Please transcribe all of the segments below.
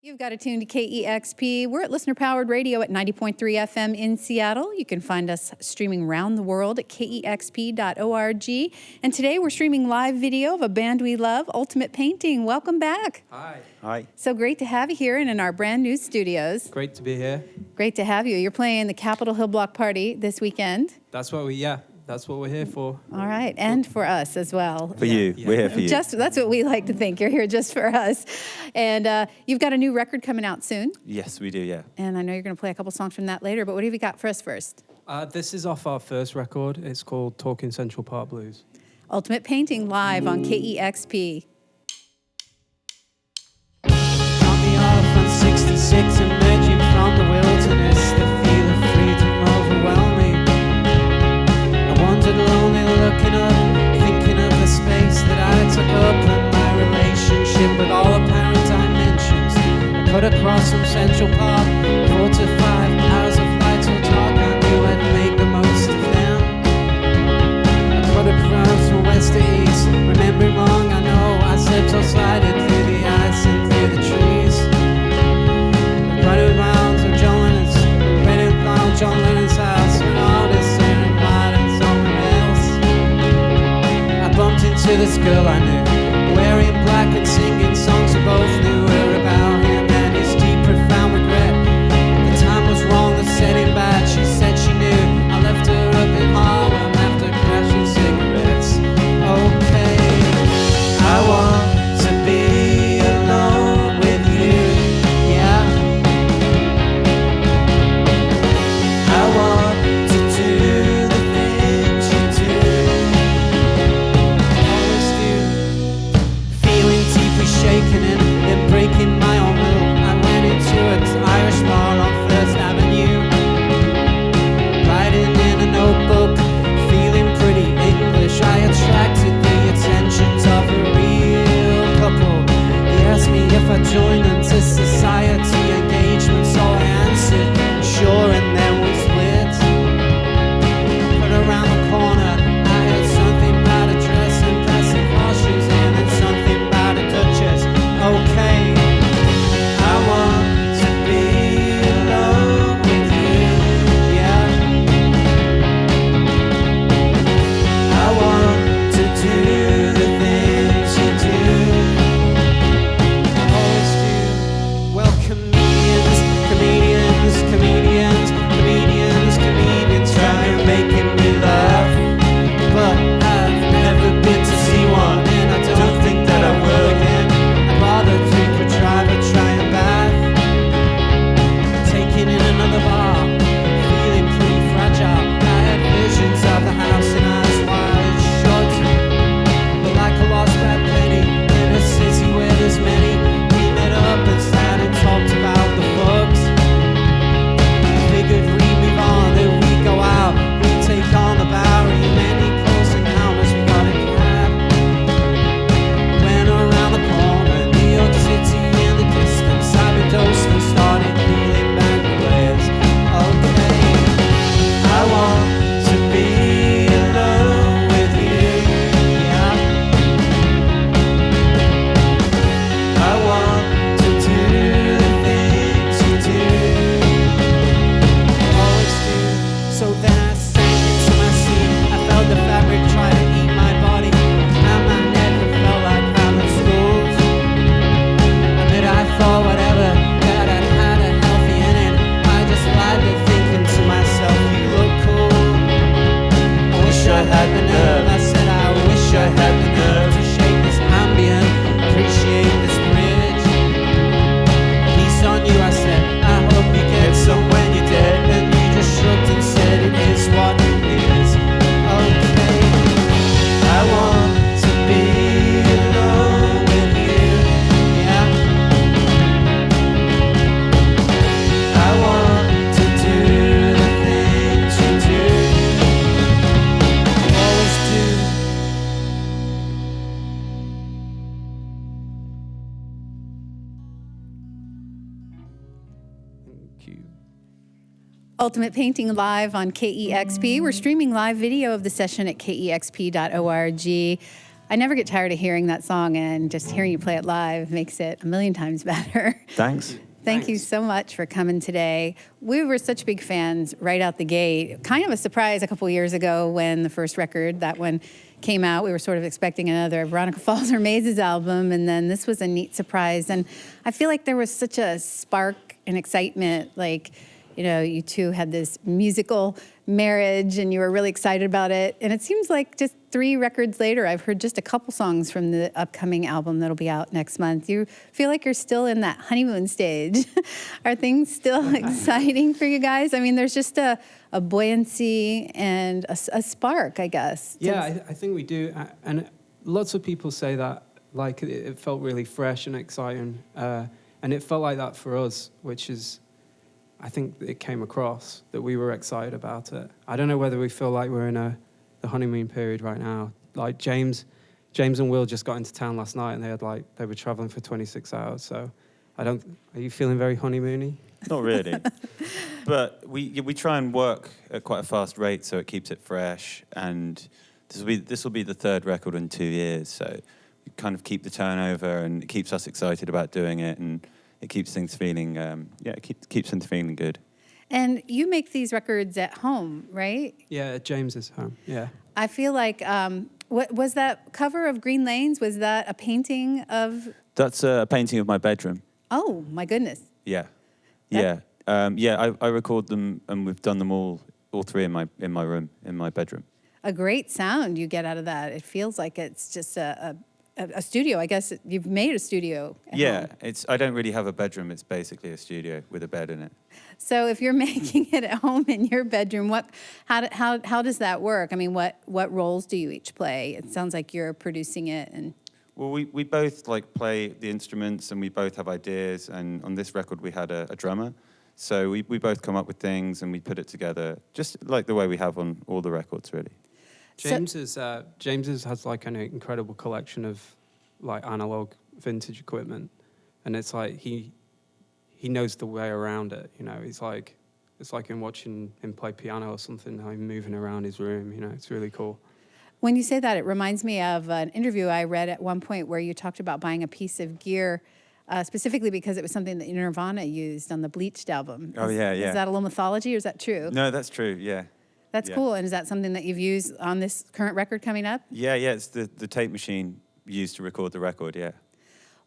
You've got it tuned to KEXP. We're at listener-powered radio at 90.3 FM in Seattle. You can find us streaming around the world at KEXP.org. And today we're streaming live video of a band we love, Ultimate Painting. Welcome back. Hi. Hi. So great to have you here and in our brand new studios. Great to be here. Great to have you. You're playing the Capitol Hill Block Party this weekend. That's what we're here for. All right, and for us as well. For you. We're here for you. That's what we like to think. You're here just for us. And you've got a new record coming out soon. Yes, we do, yeah. And I know you're going to play a couple songs from that later, but what have you got for us first? This is off our first record. It's called Talking Central Park Blues. Ultimate Painting live on KEXP. Drop me off on 66, emerging from the wilderness. The feel of freedom overwhelming. I wandered lonely, looking up, thinking of the space that I took up and my relationship with all apparent dimensions. I cut across from Central Park, 4 to 5 hours of light or dark. I knew I'd make the most of them. I cut across from west to east, remembering wrong, I know I slipped or slided through the ice and through the trees. Running round to John Lennon's, running round John Lennon's house, when all this and riding somewhere else. I bumped into this girl I knew, wearing black and singing songs we both knew were about him and his deep, profound regret. The time was wrong, the setting bad. She said she knew. I left her up in Harlem after crashing cigarettes. Okay, I want to be alone with you. Yeah. I want to do the things you do. Always do. Feeling deeply shaken and then breaking my own will. I went into an Irish bar on First Avenue, writing in a notebook, feeling pretty English. I attracted the attentions of a real couple. They asked me if I'd join them to society engagement, so I answered sure, and then we split. Put around the corner, I heard something about a dress and plastic horseshoes, and then something about a duchess. Okay, I want to be alone with you. Yeah, I want to do the things you do. Always do. Well, comedians, try and making me laugh, but I've never been to see one, and I don't think that I will again. I'd rather drink or drive or try and bath. Taking in another bar, feeling pretty fragile. I had visions of the house and eyes wide shut, but like a lost bad penny in a city where there's many. We met up and sat and talked about the bugs. Figured we move on, then we go out. We take on the Bowery, many close encounters. We got a cab, went around the corner, New York City in the distance. Overdosed and started feeling back the ways. Okay, I want to be alone with you. Yeah, I want to do the things you do. Always do. So then I sank into my seat. I felt the fabric try to eat my body, and my neck felt like having schools. I admit I thought whatever that I'd had a healthy inning. I just lied there thinking to myself, you look cool. I wish I had the nerve. I said I wish I had the nerve to shake this ambient, appreciate this bridge. Peace on you, I said. I hope you get some when you're dead. And you just shrugged and said it is what it is. Okay, I want to be alone with you. Yeah, I want to do the things you do. Always do. Thank you. Ultimate Painting live on KEXP. We're streaming live video of the session at KEXP.org. I never get tired of hearing that song, and just hearing you play it live makes it a million times better. Thanks. Thank you so much for coming today. We were such big fans right out the gate. Kind of a surprise a couple years ago when the first record, that one, came out. We were sort of expecting another Veronica Falls or Mazes album, and then this was a neat surprise. And I feel like there was such a spark and excitement. Like, you know, you two had this musical marriage, and you were really excited about it. And it seems like just 3 records later, I've heard just a couple songs from the upcoming album that'll be out next month. You feel like you're still in that honeymoon stage. Are things still exciting for you guys? I mean, there's just a buoyancy and a spark, I guess. Yeah, I think we do. And lots of people say that, like, it felt really fresh and exciting. And it felt like that for us, which is, I think it came across that we were excited about it. I don't know whether we feel like we're in the honeymoon period right now. Like James and Will just got into town last night, and they were traveling for 26 hours. So are you feeling very honeymoony? Not really. But we try and work at quite a fast rate so it keeps it fresh. And this will be the 3rd record in 2 years. So we kind of keep the turnover, and it keeps us excited about doing it, and it keeps things feeling, keeps things feeling good. And you make these records at home, right? Yeah, at James's home, yeah. I feel like, what was that cover of Green Lanes? Was that a painting of? That's a painting of my bedroom. Oh, my goodness. Yeah. I record them, and we've done them all 3 in my room, in my bedroom. A great sound you get out of that. It feels like it's just a studio. I guess you've made a studio at home. I don't really have a bedroom. It's basically a studio with a bed in it. So if you're making it at home in your bedroom, how does that work? I mean, what roles do you each play? It sounds like you're producing it. And well, we both play the instruments, and we both have ideas. And on this record, we had a drummer. So we both come up with things, and we put it together, just like the way we have on all the records, really. James's has an incredible collection of analog vintage equipment, and it's like he knows the way around it. You know, it's like him watching him play piano or something, him moving around his room. You know, it's really cool. When you say that, it reminds me of an interview I read at one point where you talked about buying a piece of gear specifically because it was something that Nirvana used on the Bleached album. Is that a little mythology, or is that true? No, that's true. Yeah. That's cool. And is that something that you've used on this current record coming up? Yeah, it's the tape machine used to record the record, yeah.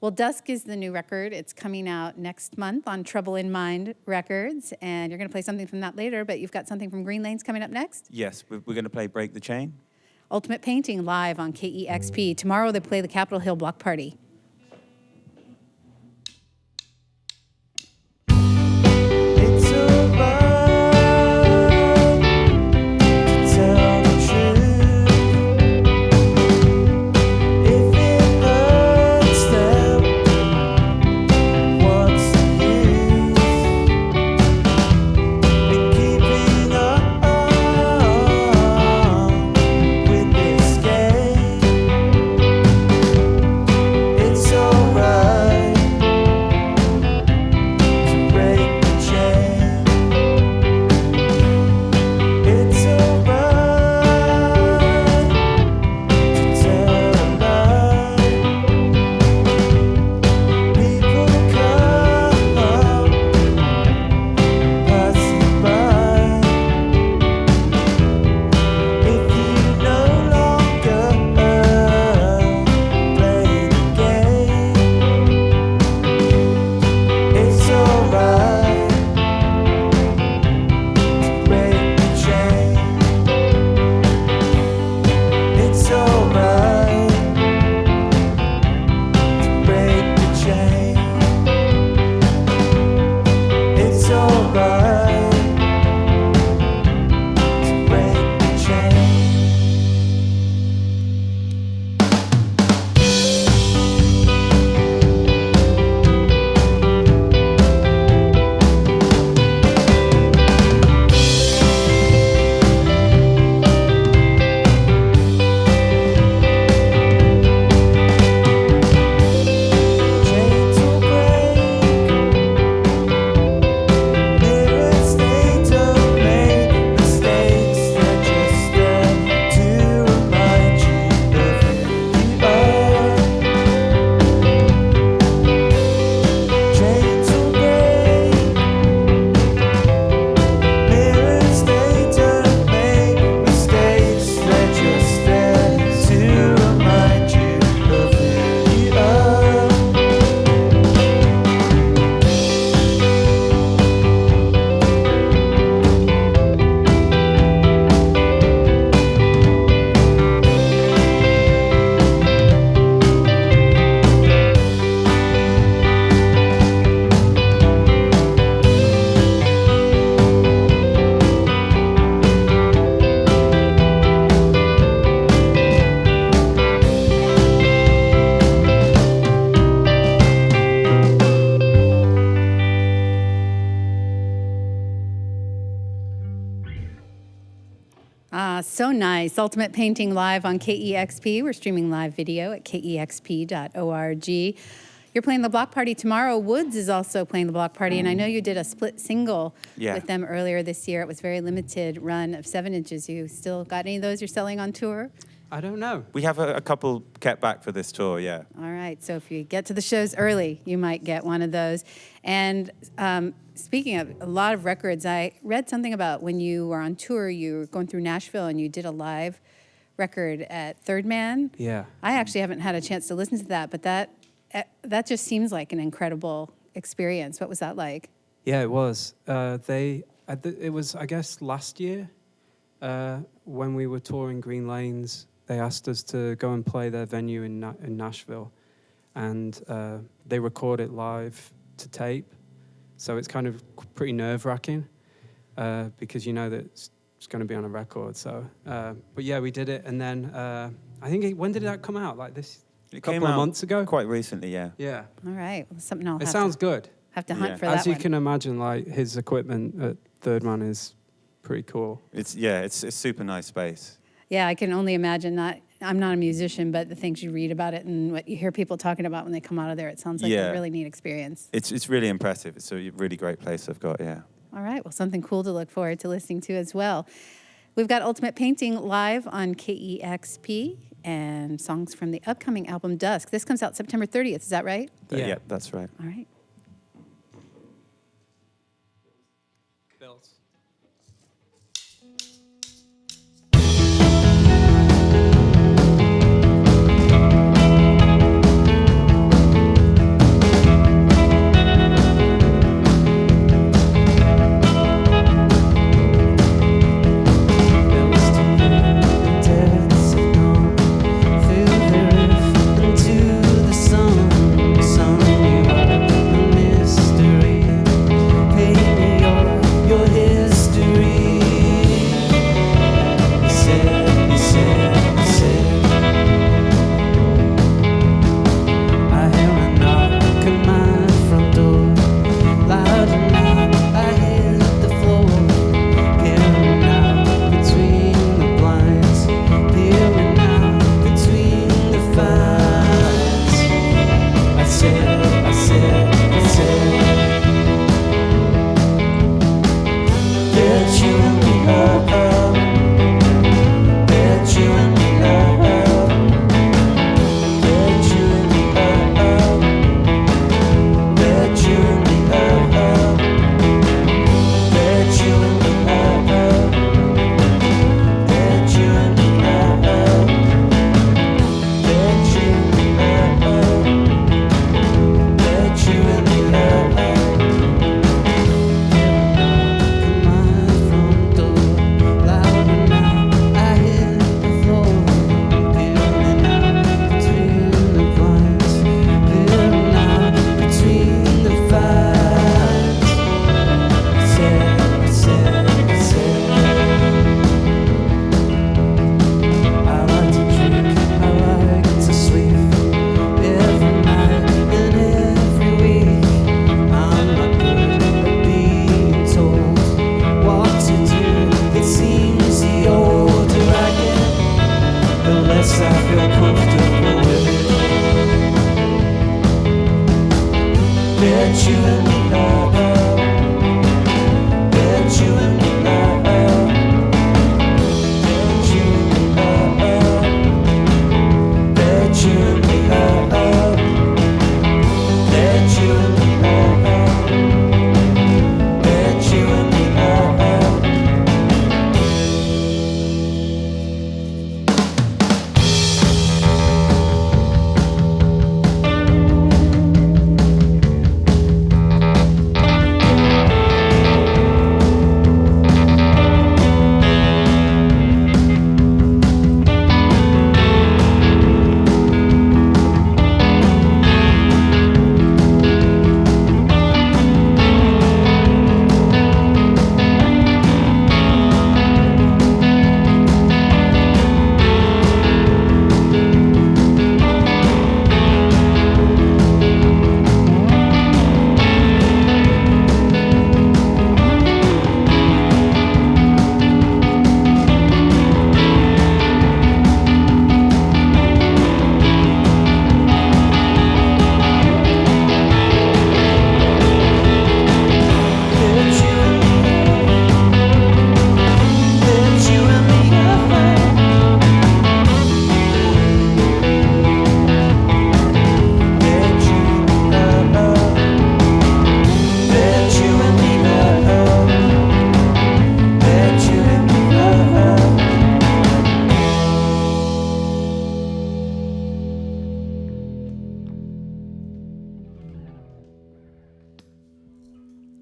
Well, Dusk is the new record. It's coming out next month on Trouble in Mind Records, and you're going to play something from that later, but you've got something from Green Lanes coming up next? Yes, we're going to play Break the Chain. Ultimate Painting live on KEXP. Tomorrow they play the Capitol Hill Block Party. So nice. Ultimate Painting live on KEXP. We're streaming live video at KEXP.org. You're playing the block party tomorrow. Woods is also playing the block party, and I know you did a split single with them earlier this year. It was a very limited run of 7 inches. You still got any of those you're selling on tour? I don't know. We have a couple kept back for this tour, yeah. All right, so if you get to the shows early, you might get one of those. And speaking of a lot of records, I read something about when you were on tour, you were going through Nashville and you did a live record at Third Man. Yeah. I actually haven't had a chance to listen to that, but that just seems like an incredible experience. What was that like? Yeah, it was. It was, I guess, last year when we were touring Green Lanes. They asked us to go and play their venue in Nashville, and they record it live to tape. So it's kind of pretty nerve-wracking because you know that it's going to be on a record. So, but yeah, we did it, and then I think when did that come out? Like this, a couple of months ago. Quite recently, yeah. Yeah. All right, well, something I'll It sounds good. have to hunt for that. As you one. can imagine, like his equipment at Third Man is pretty cool. It's super nice space. Yeah, I can only imagine that. I'm not a musician, but the things you read about it and what you hear people talking about when they come out of there, it sounds like a really neat experience. It's really impressive. It's a really great place they've got, yeah. All right, well, something cool to look forward to listening to as well. We've got Ultimate Painting live on KEXP and songs from the upcoming album Dusk. This comes out September 30th, is that right? Yeah, that's right. All right. Your history.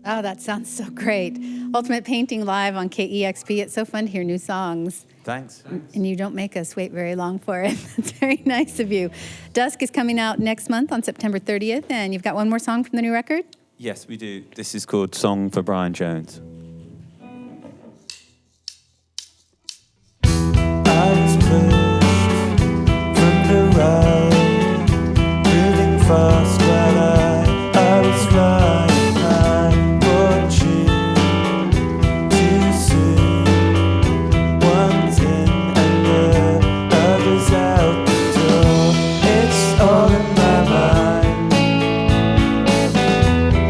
Oh, that sounds so great. Ultimate Painting live on KEXP. It's so fun to hear new songs. Thanks. And you don't make us wait very long for it. That's very nice of you. Dusk is coming out next month on September 30th, and you've got one more song from the new record? Yes, we do. This is called Song for Brian Jones. I was pushed from the right, moving fast while I was right. I brought you too soon. One's in and the other's out the door. It's all in my mind,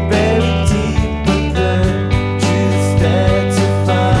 buried deep, but the truth's there to find.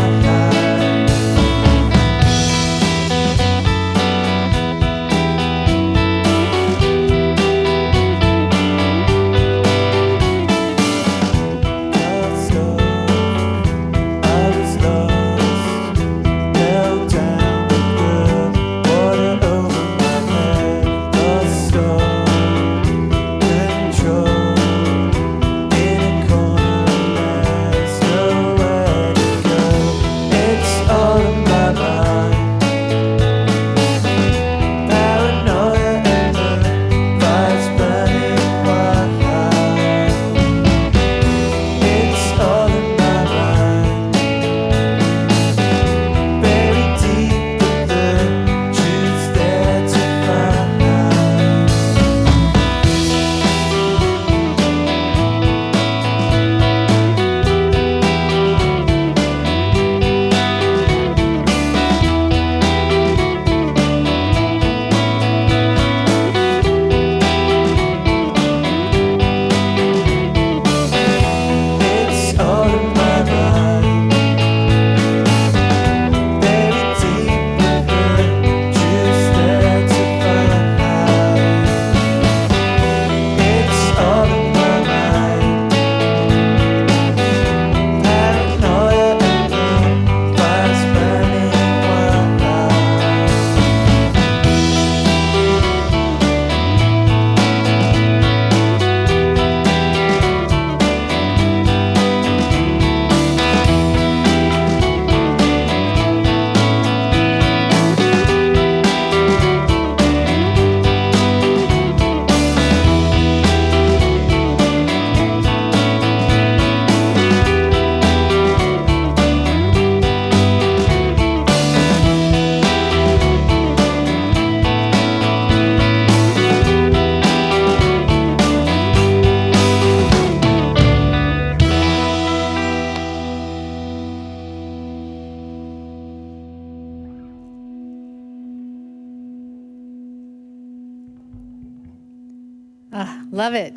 Love it.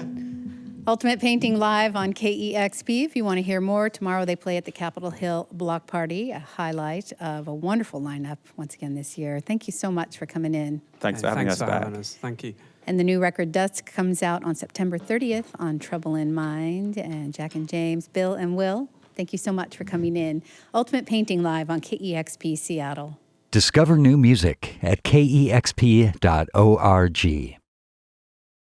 Ultimate Painting live on KEXP. If you want to hear more, tomorrow they play at the Capitol Hill Block Party, a highlight of a wonderful lineup once again this year. Thank you so much for coming in. Thanks for having us back. Thank you. And the new record Dusk comes out on September 30th on Trouble in Mind. And Jack and James, Bill and Will, thank you so much for coming in. Ultimate Painting live on KEXP Seattle. Discover new music at KEXP.org.